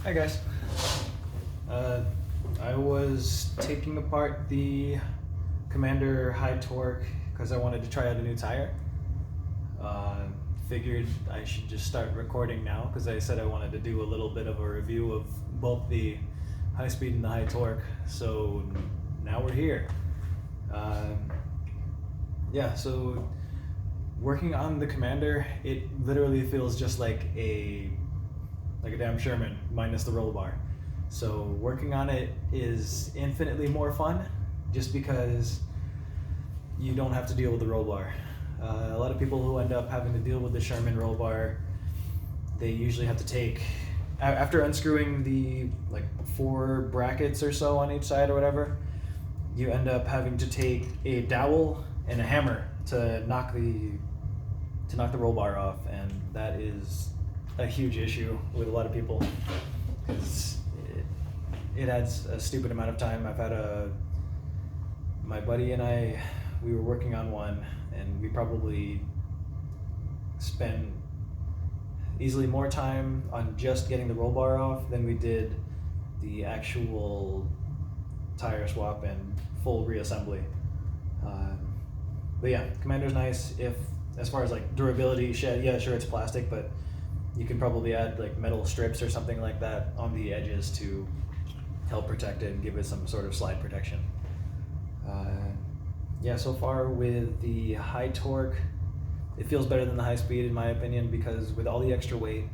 Hi guys. I was taking apart the Commander high torque because I wanted to try out a new tire. Figured I should just start recording now because I said I wanted to do a little bit of a review of both the high speed and the high torque. So now we're here. So working on the Commander, it literally feels just like a damn Sherman minus the roll bar. So working on it is infinitely more fun just because you don't have to deal with the roll bar. A lot of people who end up having to deal with the Sherman roll bar, they usually have to take, after unscrewing the 4 brackets or so on each side or whatever, you end up having to take a dowel and a hammer to knock the roll bar off, and that is a huge issue with a lot of people because it adds a stupid amount of time. I've had my buddy and I, we were working on one, and we probably spent easily more time on just getting the roll bar off than we did the actual tire swap and full reassembly. But yeah, Commander's nice. If as far as durability, yeah, sure, it's plastic, but you can probably add metal strips or something like that on the edges to help protect it and give it some sort of slide protection. So far with the high torque, it feels better than the high speed in my opinion, because with all the extra weight,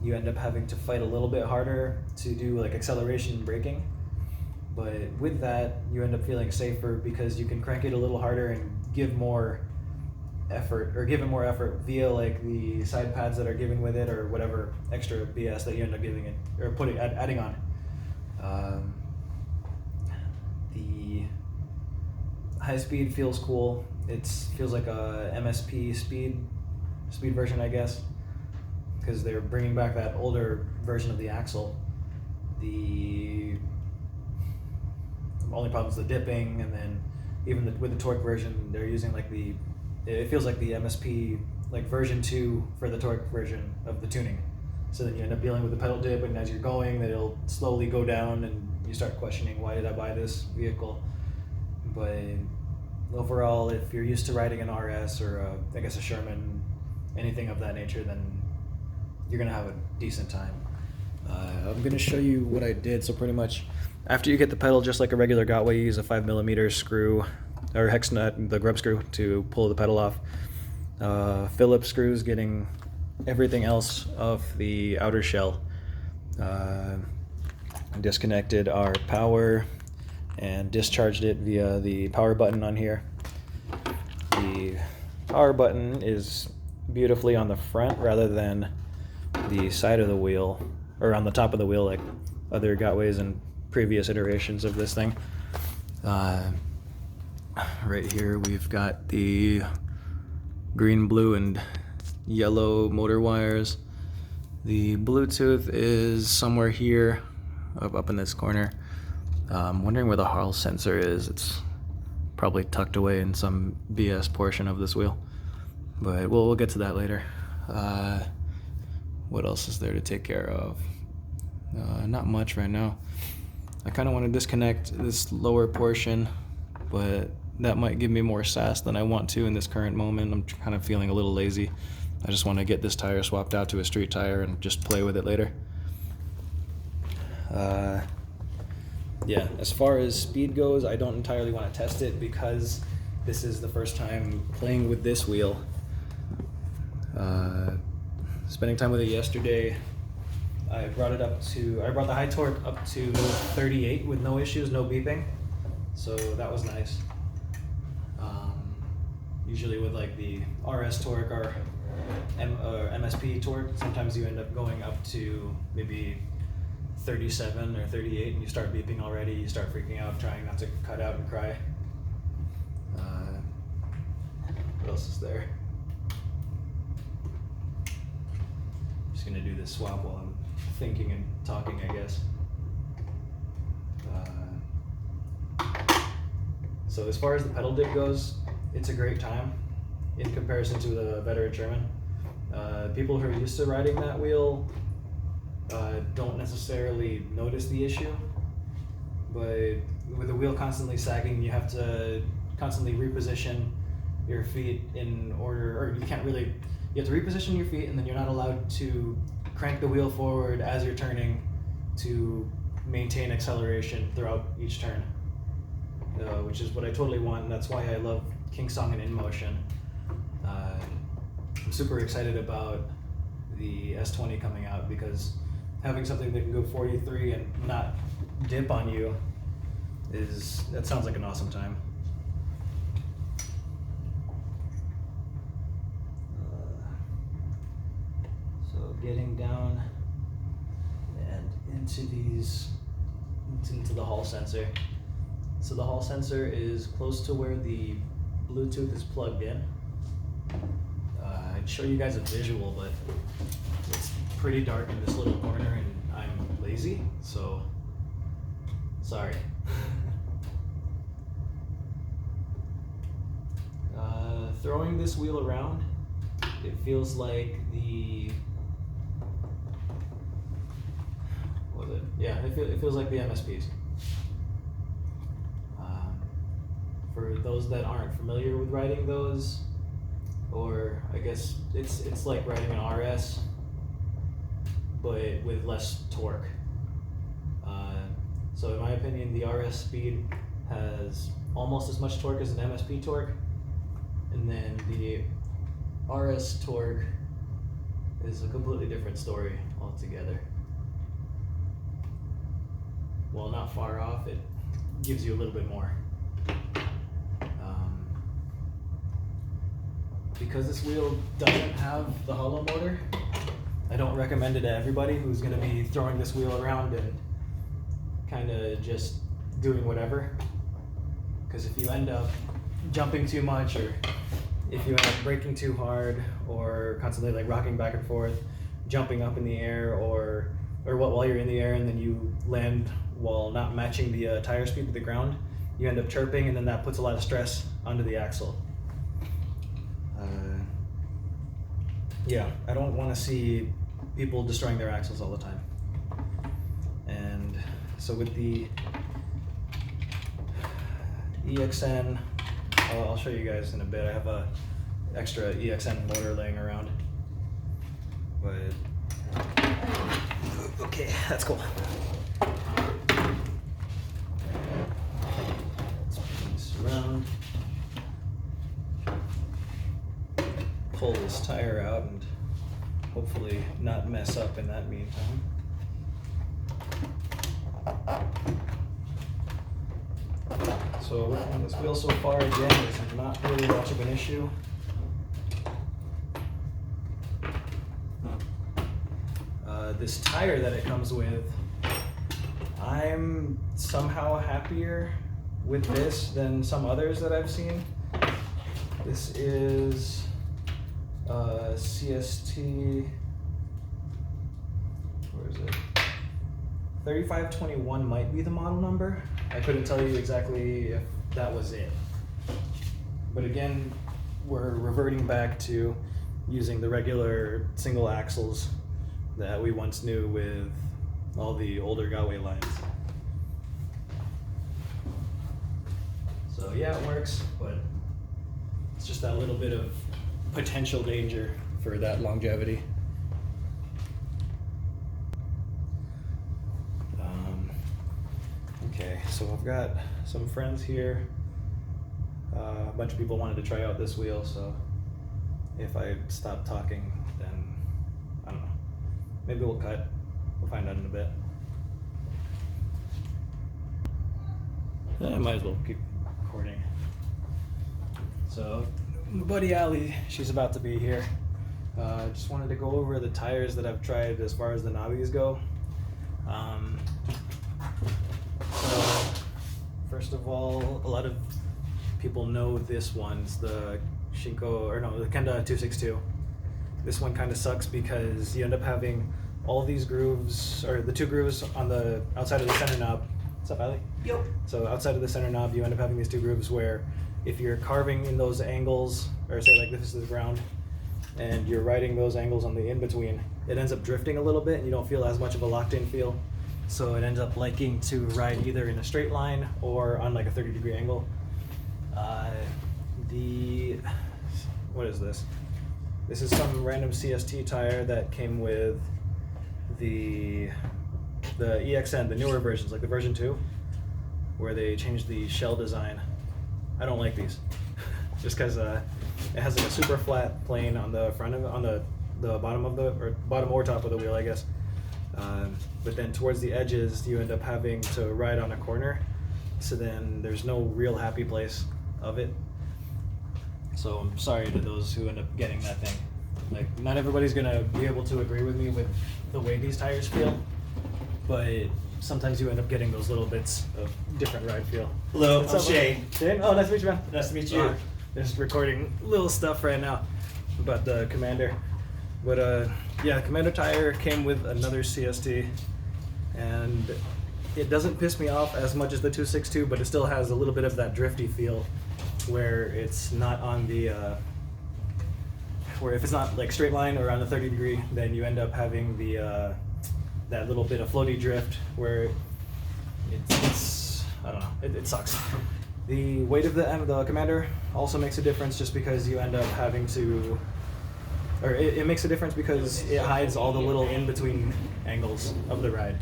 you end up having to fight a little bit harder to do acceleration and braking. But with that, you end up feeling safer because you can crank it a little harder and give it more effort via the side pads that are given with it, or whatever extra BS that you end up giving it or adding on. The high speed feels cool. It feels like a MSP speed version, I guess, because they're bringing back that older version of the axle. The only problem is the dipping, and then even with the torque version, they're using it feels like the MSP version 2 for the torque version of the tuning. So then you end up dealing with the pedal dip, and as you're going, it'll slowly go down, and you start questioning, why did I buy this vehicle? But overall, if you're used to riding an RS or a Sherman, anything of that nature, then you're gonna have a decent time. I'm gonna show you what I did. So pretty much, after you get the pedal, just like a regular Gotway, you use a 5mm screw or hex nut, the grub screw, to pull the pedal off. Phillips screws getting everything else off the outer shell. Disconnected our power and discharged it via the power button on here. The power button is beautifully on the front rather than the side of the wheel, or on the top of the wheel like other Gotways and previous iterations of this thing. Right here we've got the green, blue, and yellow motor wires. The Bluetooth is somewhere here, up in this corner. I'm wondering where the Hall sensor is. It's probably tucked away in some BS portion of this wheel, but we'll get to that later. What else is there to take care of? Not much right now. I kind of want to disconnect this lower portion, but that might give me more sass than I want to in this current moment. I'm kind of feeling a little lazy. I just want to get this tire swapped out to a street tire and just play with it later. As far as speed goes, I don't entirely want to test it because this is the first time playing with this wheel. Spending time with it yesterday, I brought the high torque up to 38 with no issues, no beeping. So that was nice. Usually with the RS torque or MSP torque, sometimes you end up going up to maybe 37 or 38 and you start beeping already. You start freaking out, trying not to cut out and cry. What else is there? Just gonna do this swap while I'm thinking and talking, I guess. So as far as the pedal dip goes, it's a great time in comparison to the veteran Sherman. People who are used to riding that wheel don't necessarily notice the issue, but with the wheel constantly sagging, you have to constantly reposition your feet in order, or you can't really, you have to reposition your feet, and then you're not allowed to crank the wheel forward as you're turning to maintain acceleration throughout each turn, which is what I totally want, and that's why I love King Song and InMotion. I'm super excited about the S20 coming out, because having something that can go 43 and not dip on you that sounds like an awesome time. So getting down and into the hall sensor. So the hall sensor is close to where the Bluetooth is plugged in. I'd show you guys a visual, but it's pretty dark in this little corner and I'm lazy, so sorry. Throwing this wheel around, it feels like it feels like the MSPs. For those that aren't familiar with riding those, or I guess it's like riding an RS, but with less torque. So in my opinion, the RS speed has almost as much torque as an MSP torque, and then the RS torque is a completely different story altogether. Well, not far off, it gives you a little bit more. Because this wheel doesn't have the hollow motor, I don't recommend it to everybody who's going to be throwing this wheel around and kind of just doing whatever. Because if you end up jumping too much, or if you end up braking too hard, or constantly like rocking back and forth, jumping up in the air, or while you're in the air and then you land while not matching the tire speed with the ground, you end up chirping, and then that puts a lot of stress onto the axle. Yeah, I don't want to see people destroying their axles all the time. And so with the EXN, I'll show you guys in a bit. I have a extra EXN motor laying around. But okay, that's cool. Let's bring this around. Pull this tire out and hopefully not mess up in that meantime. So working on this wheel so far, again, is not really much of an issue. This tire that it comes with, I'm somehow happier with this than some others that I've seen. This is CST, where is it? 3521 might be the model number. I couldn't tell you exactly if that was it. But again, we're reverting back to using the regular single axles that we once knew with all the older Galway lines. So yeah, it works, but it's just that little bit of potential danger for that longevity. Okay, so I've got some friends here. A bunch of people wanted to try out this wheel, so if I stop talking, then I don't know. Maybe we'll cut. We'll find out in a bit. I might as well keep recording. So, my buddy Ali, she's about to be here. Just wanted to go over the tires that I've tried as far as the knobbies go. So, first of all, a lot of people know this one's the the Kenda 262. This one kind of sucks because you end up having all these grooves, or the two grooves on the outside of the center knob. What's up, Ali? Yep. So outside of the center knob, you end up having these two grooves where if you're carving in those angles, or say like this is the ground, and you're riding those angles on the in-between, it ends up drifting a little bit and you don't feel as much of a locked-in feel. So it ends up liking to ride either in a straight line or on like a 30-degree angle. What is this? This is some random CST tire that came with the EXN, the newer versions, like the version 2, where they changed the shell design. I don't like these, just because it has like a super flat plane on the front of it, on the bottom of bottom or top of the wheel, I guess. But then towards the edges, you end up having to ride on a corner, so then there's no real happy place of it. So I'm sorry to those who end up getting that thing. Like, not everybody's gonna be able to agree with me with the way these tires feel, but sometimes you end up getting those little bits of different ride feel. Hello, I'm Shane. Shane? Oh, nice to meet you, man. Nice to meet you. Just recording little stuff right now about the Commander. But yeah, Commander tire came with another CST, and it doesn't piss me off as much as the 262, but it still has a little bit of that drifty feel, where it's not on the where if it's not like straight line or on the 30-degree, then you end up having the that little bit of floaty drift where it's I don't know, it sucks. The weight of the Commander also makes a difference, just because you end up having to, or it makes a difference because it hides all the little in-between angles of the ride.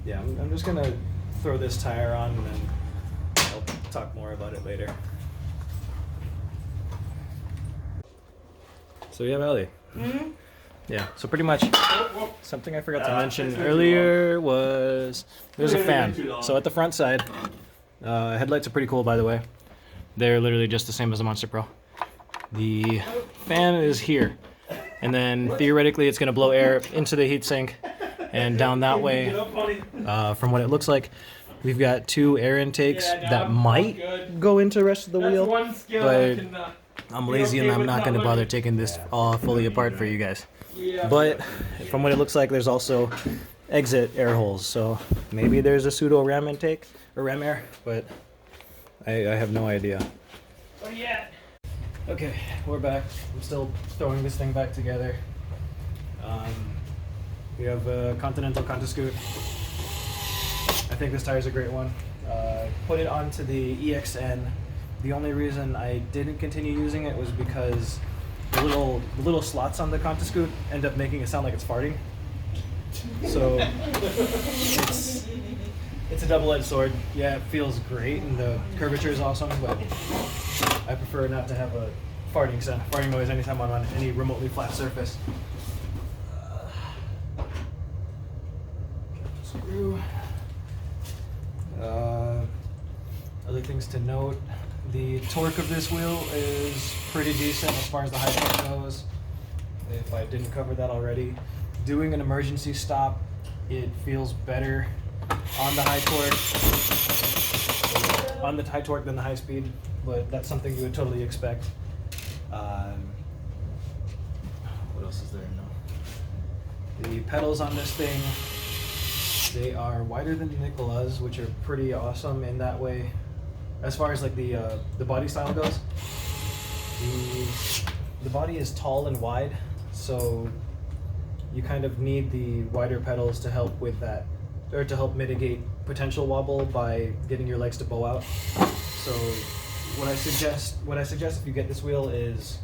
Yeah, I'm just gonna throw this tire on and then I'll talk more about it later. So yeah, Valley. Mm-hmm. Yeah, so pretty much something I forgot to mention earlier was there's a fan. So at the front side, headlights are pretty cool, by the way. They're literally just the same as the Monster Pro. The fan is here, and then theoretically it's going to blow air into the heatsink and down that way. From what it looks like, we've got 2 air intakes that might go into the rest of the wheel, but I'm lazy and I'm not going to bother taking this all fully apart for you guys. But from what it looks like, there's also exit air holes, so maybe there's a pseudo ram intake or ram air, but I have no idea. Okay, we're back. I'm still throwing this thing back together. We have a Continental Contiscoot. I think this tire's a great one. Put it onto the EXN. The only reason I didn't continue using it was because the little slots on the Contiscoot end up making it sound like it's farting. So it's a double-edged sword. Yeah, it feels great and the curvature is awesome, but I prefer not to have a farting noise anytime I'm on any remotely flat surface. Screw. Other things to note. The torque of this wheel is pretty decent as far as the high torque goes, if I didn't cover that already. Doing an emergency stop, it feels better on the high torque than the high speed, but that's something you would totally expect. What else is there? No. The pedals on this thing, they are wider than the Nicola's, which are pretty awesome in that way. As far as like the body style goes, the body is tall and wide, so you kind of need the wider pedals to help with that, or to help mitigate potential wobble by getting your legs to bow out. So what I suggest if you get this wheel is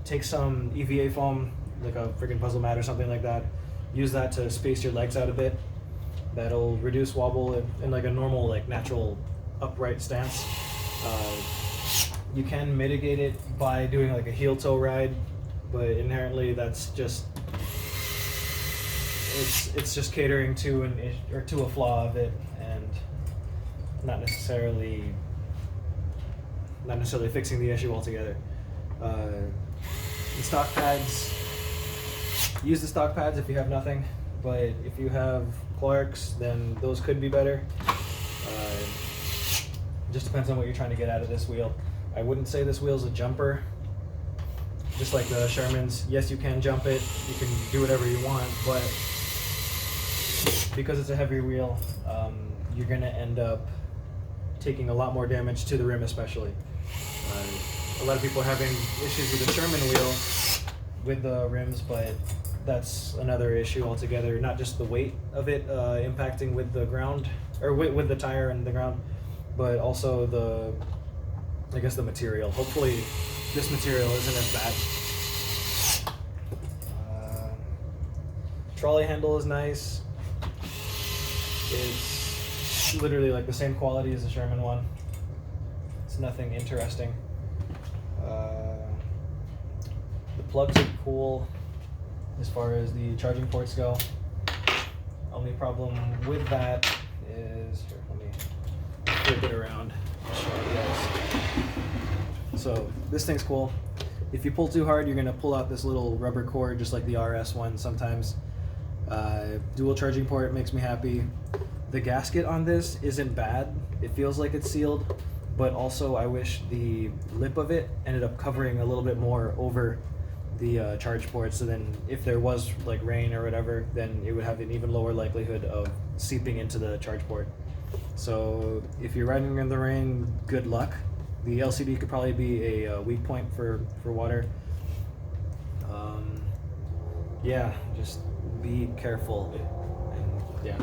take some EVA foam, like a freaking puzzle mat or something like that. Use that to space your legs out a bit. That'll reduce wobble in like a normal, like natural upright stance. You can mitigate it by doing like a heel toe ride, but inherently that's just it's just catering to a flaw of it, and not necessarily fixing the issue altogether. The stock pads, use the stock pads if you have nothing, but if you have Clark's, then those could be better. Just depends on what you're trying to get out of this wheel. I wouldn't say this wheel's a jumper. Just like the Sherman's, yes, you can jump it, you can do whatever you want, but because it's a heavy wheel, you're gonna end up taking a lot more damage to the rim especially. A lot of people are having issues with the Sherman wheel with the rims, but that's another issue altogether. Not just the weight of it impacting with the ground, or with the tire and the ground, but also I guess the material. Hopefully this material isn't as bad. Trolley handle is nice. It's literally like the same quality as the Sherman one. It's nothing interesting. The plugs are cool as far as the charging ports go. Only problem with that is, here, let me flip it around and show you guys. So this thing's cool. If you pull too hard, you're gonna pull out this little rubber cord, just like the RS one sometimes. Dual charging port makes me happy. The gasket on this isn't bad. It feels like it's sealed, but also I wish the lip of it ended up covering a little bit more over the charge port, so then if there was like rain or whatever, then it would have an even lower likelihood of seeping into the charge port. So if you're riding in the rain, good luck. The LCD could probably be a weak point for water. Yeah, just be careful. And yeah.